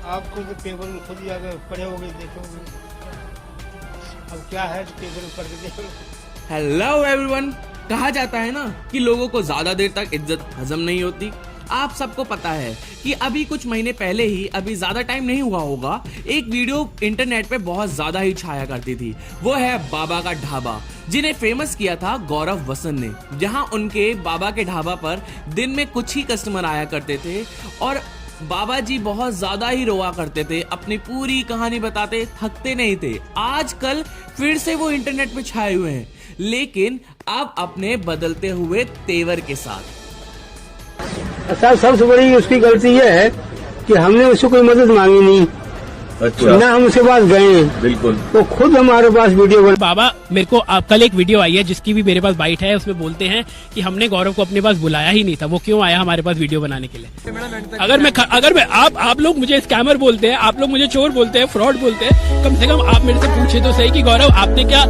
आप खुद पेपर में खुद जाकर पढ़े होगे, देखोगे। अब क्या है पेपर में पढ़ के देखो। Hello everyone. कहा जाता है ना कि लोगों को ज्यादा देर तक इज्जत हजम नहीं होती। आप सबको पता है कि अभी कुछ महीने पहले ही, अभी ज्यादा टाइम नहीं हुआ होगा, एक वीडियो इंटरनेट पे बहुत ज्यादा ही छाया करती थी। वो है बाबा का ढाबा, जिन्हें फेमस किया था गौरव वसंत ने। जहां उनके बाबा के ढाबा पर दिन में कुछ ही कस्टमर आया करते थे और बाबा जी बहुत ज्यादा ही रोआ करते थे, अपनी पूरी कहानी बताते, थकते नहीं थे। आजकल फिर से वो इंटरनेट पे छाए हुए हैं, लेकिन अब अपने बदलते हुए तेवर के साथ। साहब सबसे बड़ी उसकी गलती ये है कि हमने उससे कोई मदद मांगी नहीं। अच्छा। ना हम उसके पास गए, बिल्कुल। तो खुद हमारे पास वीडियो बना। बाबा मेरे को कल एक वीडियो आई है जिसकी भी मेरे पास बाइट है, उसमें बोलते हैं कि हमने गौरव को अपने पास बुलाया ही नहीं था, वो क्यों आया हमारे पास वीडियो बनाने के लिए। अगर मैं आप लोग मुझे स्कैमर बोलते हैं, आप लोग मुझे चोर बोलते हैं, फ्रॉड बोलते हैं, कम से कम आप मेरे से पूछे तो सही कि गौरव आपने क्या,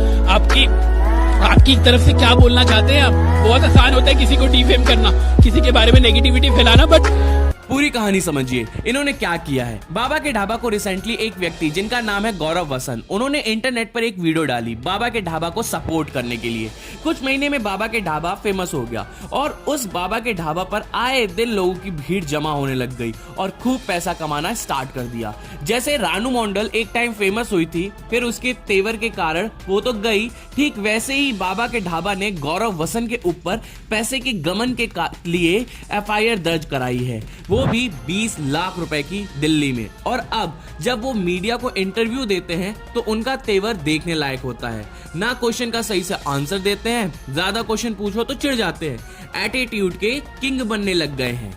आपकी तरफ से क्या बोलना चाहते हैं आप। बहुत आसान होता है किसी को डिफेम करना, किसी के बारे में नेगेटिविटी फैलाना, बट पूरी कहानी समझिए इन्होंने क्या किया है। बाबा के ढाबा को रिसेंटली एक व्यक्ति जिनका नाम है गौरव वसंत, उन्होंने इंटरनेट पर एक वीडियो डाली बाबा के ढाबा को सपोर्ट करने के लिए। कुछ महीने में बाबा के ढाबा फेमस हो गया और उस बाबा के ढाबा पर आए दिन लोगों की भीड़ जमा होने लग गई और खूब पैसा कमाना स्टार्ट कर दिया। जैसे रानू मंडल एक टाइम फेमस हुई थी, फिर उसके तेवर के कारण वो तो गई, ठीक वैसे ही बाबा के ढाबा ने गौरव वसंत के ऊपर पैसे के गमन के लिए FIR दर्ज कराई है, वो भी 20 लाख रुपए की दिल्ली में। और अब जब वो मीडिया को इंटरव्यू देते हैं तो उनका तेवर देखने लायक होता है। ना क्वेश्चन का सही से आंसर देते हैं, ज्यादा क्वेश्चन पूछो तो चिढ़ जाते हैं, एटीट्यूड के किंग बनने लग गए हैं।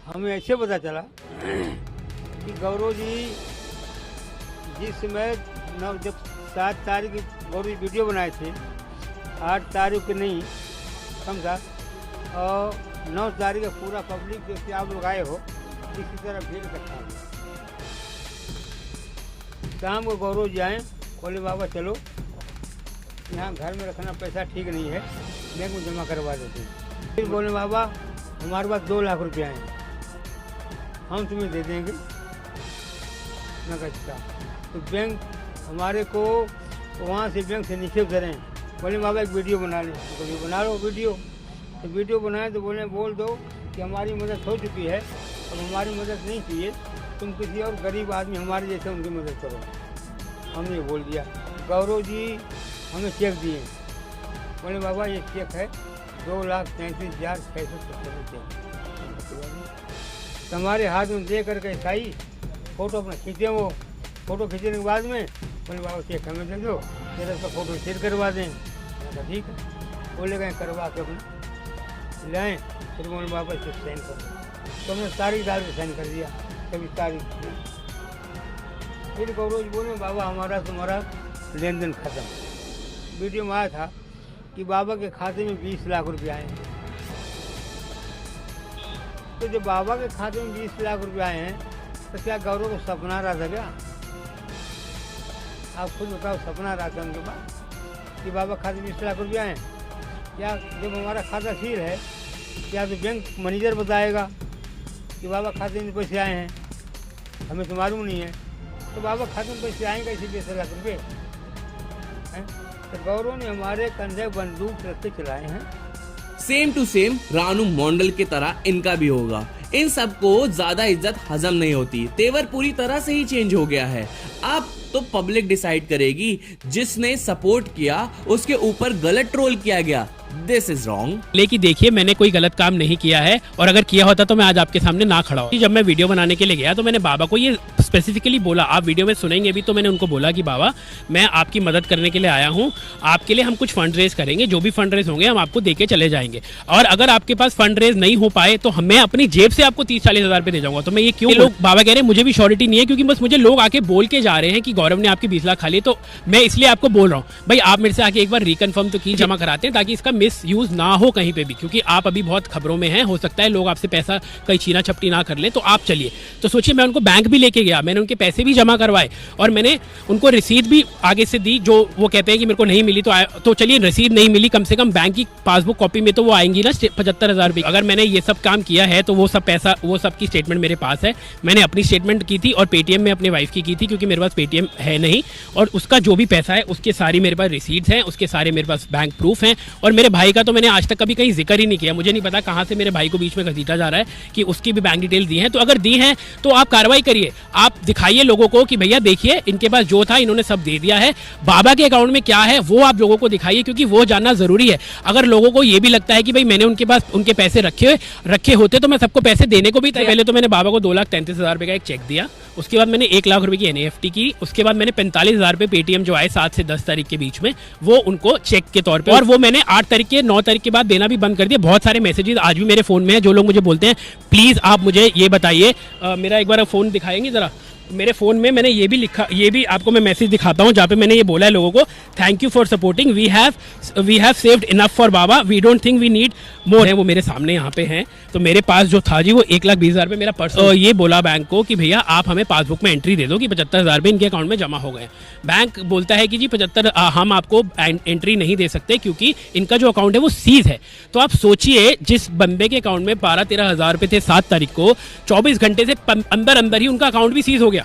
हमें ऐसे पता चला कि गौरव जी जिस समय जब 7 तारीख गौरव जी वीडियो बनाए थे, 8 तारीख को नहीं कम था, और 9 तारीख का पूरा पब्लिक जैसे आप लोग आए हो इसी तरह भीड़ इकट्ठा हुआ। शाम को गौरव जी आए, बोले बाबा चलो यहाँ घर में रखना पैसा ठीक नहीं है, बैंक में जमा करवा देते हैं। फिर बोले बाबा हमारे पास 2 लाख रुपये हैं, हम तुम्हें दे देंगे। मैं कहता तो बैंक हमारे को वहाँ से बैंक से नीचे उतरे, बोले बाबा एक वीडियो बना लें। बोले बना लो वीडियो। तो वीडियो बनाए तो बोल दो कि हमारी मदद हो चुकी है, अब हमारी मदद नहीं चाहिए, तुम किसी और गरीब आदमी हमारे जैसे उनकी मदद करो। हमने ये बोल दिया। गौरव जी हमें चेक दिए, बोले बाबा ये चेक है 2,33,670 रुपये। हमारे हाथ में दे करके साई फोटो अपना खींचे, वो फोटो खींचने के बाद में बोले बाबा चेक हमें दे दो, तेरा उसका फोटो शेयर करवा दें। ठीक है, बोले गए करवा के अपना लाएँ। फिर बोले बाबा इसे साइन कर दो, तो हमने तारीख डाल के साइन कर दिया, कभी तारीख। फिर गौरव जी बोले बाबा हमारा तुम्हारा लेन देन खत्म। वीडियो में आया था कि बाबा के खाते में 20 लाख रुपये आए हैं। तो जब बाबा के खाते में 20 लाख रुपये आए हैं तो क्या गौरव को सपना रहा था क्या? आप खुद बताओ, सपना रहा था उनके पास कि बाबा खाते में 20 लाख रुपये आए? क्या जब हमारा खाता सील है, क्या तो बैंक मैनेजर बताएगा कि बाबा खाते में पैसे आए हैं? हमें तो मालूम नहीं है। तो बाबा खाते में पैसे आएंगे इसी 20 लाख रुपये? तो गौरव ने हमारे कंधे बंदूक रख के चलाए हैं। सेम टू सेम रानू मंडल की तरह इनका भी होगा। इन सबको ज्यादा इज्जत हजम नहीं होती, तेवर पूरी तरह से ही चेंज हो गया है। अब तो पब्लिक डिसाइड करेगी, जिसने सपोर्ट किया उसके ऊपर गलत ट्रोल किया गया, दिस इज रॉन्ग। लेकिन देखिए मैंने कोई गलत काम नहीं किया है, और अगर किया होता तो मैं आज आपके सामने ना खड़ा होता। जब मैं वीडियो बनाने के लिए गया तो मैंने बाबा को ये स्पेसिफिकली बोला, आप वीडियो में सुनेंगे भी, तो मैंने उनको बोला कि बाबा मैं आपकी मदद करने के लिए आया हूँ, आपके लिए हम कुछ फंड रेज करेंगे, जो भी फंड रेज होंगे हम आपको देके चले जाएंगे, और अगर आपके पास फंड रेज नहीं हो पाए तो मैं अपनी जेब से आपको 30-40 हज़ार रुपये दे जाऊंगा। तो मैं ये क्यों, लोग बाबा कह रहे हैं मुझे भी श्योरिटी नहीं है, क्योंकि बस मुझे लोग आके बोल के जा रहे हैं कि गौरव ने आपकी 20 लाख खा लिए, तो मैं इसलिए आपको बोल रहा हूँ भाई आप मेरे से आके एक बार रिकन्फर्म तो की जमा कराते हैं, ताकि इसका मिस यूज ना हो कहीं पे भी, क्योंकि आप अभी बहुत खबरों में हैं, हो सकता है लोग आपसे पैसा कहीं छीना छपटी ना कर ले, तो आप चलिए। तो सोचिए मैं उनको बैंक भी लेके गया, मैंने उनके पैसे भी जमा करवाए और मैंने उनको रसीद भी आगे से दी, जो वो कहते हैं कि मेरे को नहीं मिली, तो चलिए रसीद नहीं मिली, कम से कम बैंक की पासबुक कॉपी में तो वो आएंगी ना 75,000 रुपये। अगर मैंने ये सब काम किया है तो वो सब पैसा, वो सब की स्टेटमेंट मेरे पास है। मैंने अपनी स्टेटमेंट की थी और पेटीएम में अपने वाइफ की थी, क्योंकि मेरे पास पेटीएम है नहीं, और उसका जो भी पैसा है उसके सारी मेरे पास रिसीट्स हैं, उसके सारे मेरे पास बैंक प्रूफ हैं। और मेरे भाई का तो मैंने आज तक कभी कहीं जिक्र ही नहीं किया, मुझे नहीं पता कहाँ से मेरे भाई को बीच में घसीटा जा रहा है कि उसकी भी बैंक डिटेल दी हैं। तो अगर दी हैं तो आप कार्रवाई करिए, आप दिखाइए लोगों को कि भैया देखिए इनके पास जो था इन्होंने सब दे दिया है। बाबा के अकाउंट में क्या है वो आप लोगों को दिखाइए, क्योंकि वो जानना जरूरी है। अगर लोगों को ये भी लगता है कि भाई मैंने उनके पास उनके पैसे रखे होते तो मैं सबको पैसे देने को भी तैयार। पहले तो मैंने बाबा को 2,33,000 रुपये का एक चेक दिया, उसके बाद मैंने 1 लाख रुपए की NEFT की, उसके बाद मैंने 45,000 रुपये पेटीएम जो आए 7 से 10 तारीख के बीच में वो उनको चेक के तौर पे, और वो मैंने 8 तारीख के 9 तारीख के बाद देना भी बंद कर दिया। बहुत सारे मैसेजेस आज भी मेरे फोन में है, जो लोग मुझे बोलते हैं प्लीज आप मुझे ये बताइए, मेरा एक बार फोन दिखाएंगे जरा, मेरे फ़ोन में मैंने ये भी लिखा, ये भी आपको मैं मैसेज दिखाता हूँ जहाँ पे मैंने ये बोला है लोगों को, thank you for supporting, we have saved enough for baba, we don't think we need more है। वो मेरे सामने यहाँ पे हैं। तो मेरे पास जो था जी वो 1,20,000 रुपये मेरा पर्स, ये बोला बैंक को कि भैया आप हमें पासबुक में एंट्री दे दो कि 75,000 रुपये इनके अकाउंट में जमा हो गए। बैंक बोलता है कि जी 75 हम आपको एंट्री नहीं दे सकते क्योंकि इनका जो अकाउंट है वो सीज है। तो आप सोचिए जिस बंदे के अकाउंट में 12-13 हज़ार रुपये थे 7 तारीख को, 24 घंटे से अंदर ही उनका अकाउंट भी सीज हो गया।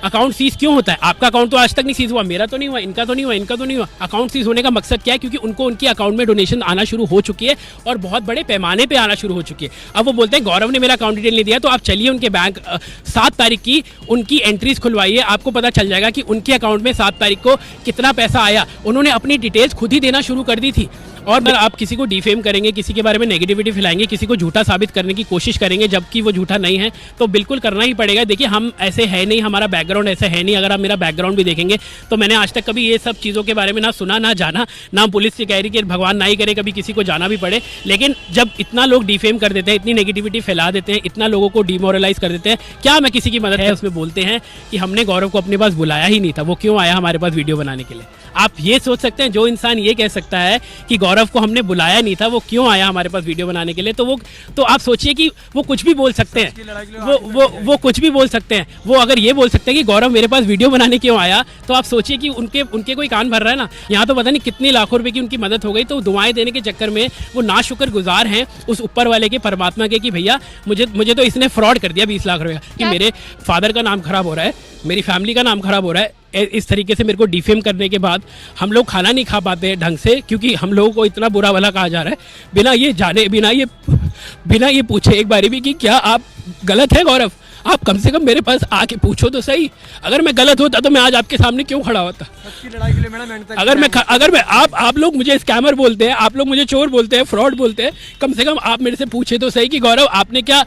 अकाउंट सीज क्यों होता है? आपका अकाउंट तो आज तक नहीं सीज हुआ, मेरा तो नहीं हुआ, इनका तो नहीं हुआ, इनका तो नहीं हुआ। अकाउंट सीज होने का मकसद क्या है? क्योंकि उनको उनके अकाउंट में डोनेशन आना शुरू हो चुकी है और बहुत बड़े पैमाने पे आना शुरू हो चुकी है। अब वो बोलते हैं गौरव ने मेरा अकाउंट डिटेल नहीं दिया, तो आप चलिए उनके बैंक 7 तारीख की उनकी एंट्रीज खुलवाइए, आपको पता चल जाएगा कि उनके अकाउंट में 7 तारीख को कितना पैसा आया। उन्होंने अपनी डिटेल्स खुद ही देना शुरू कर दी थी। और अगर आप किसी को डिफेम करेंगे, किसी के बारे में नेगेटिविटी फैलाएंगे, किसी को झूठा साबित करने की कोशिश करेंगे जबकि वो झूठा नहीं है, तो बिल्कुल करना ही पड़ेगा। देखिए हम ऐसे है नहीं, हमारा बैकग्राउंड ऐसा है नहीं। अगर आप मेरा बैकग्राउंड भी देखेंगे तो मैंने आज तक कभी ये सब चीज़ों के बारे में ना सुना ना जाना, ना पुलिस से कह रही कि भगवान ना ही करे कभी किसी को जाना भी पड़े। लेकिन जब इतना लोग डिफेम कर देते हैं, इतनी नेगेटिविटी फैला देते हैं, इतना लोगों को डिमोरलाइज कर देते हैं, क्या मैं किसी की मदद है उसमें बोलते हैं कि हमने गौरव को अपने पास बुलाया ही नहीं था, वो क्यों आया हमारे पास वीडियो बनाने के लिए। आप ये सोच सकते हैं, जो इंसान ये कह सकता है कि गौरव को हमने बुलाया नहीं था, वो क्यों आया हमारे पास वीडियो बनाने के लिए, तो आप सोचिए कि वो कुछ भी बोल सकते हैं, वो कुछ भी बोल सकते हैं। वो अगर ये बोल सकते हैं कि गौरव मेरे पास वीडियो बनाने क्यों आया, तो आप सोचिए कि उनके कोई कान भर रहा है ना। यहाँ तो पता नहीं कितने लाखों रुपए की उनकी मदद हो गई, तो दुआएं देने के चक्कर में वो नाशुक्र गुजार हैं उस ऊपर वाले के, परमात्मा के, कि भैया मुझे तो इसने फ्रॉड कर दिया 20 लाख रुपए का, कि मेरे फादर का नाम खराब हो रहा है, मेरी फैमिली का नाम खराब हो रहा है। इस तरीके से मेरे को डिफेम करने के बाद हम लोग खाना नहीं खा पाते ढंग से, क्योंकि हम लोगों को इतना बुरा भला कहा जा रहा है बिना ये जाने, बिना ये पूछे एक बारी भी कि क्या आप गलत है गौरव। आप कम से कम मेरे पास आके पूछो तो सही। अगर मैं गलत होता तो मैं आज आपके सामने क्यों खड़ा होता? अगर मैं आप लोग मुझे स्कैमर बोलते हैं, आप लोग मुझे चोर बोलते हैं, फ्रॉड बोलते हैं, कम से कम आप मेरे से पूछे तो सही कि गौरव आपने क्या,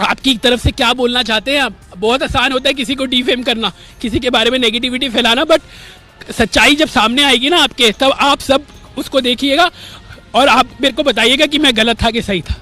आपकी तरफ से क्या बोलना चाहते हैं आप। बहुत आसान होता है किसी को डिफेम करना, किसी के बारे में नेगेटिविटी फैलाना, बट सच्चाई जब सामने आएगी ना आपके, तब आप सब उसको देखिएगा और आप मेरे को बताइएगा कि मैं गलत था कि सही था।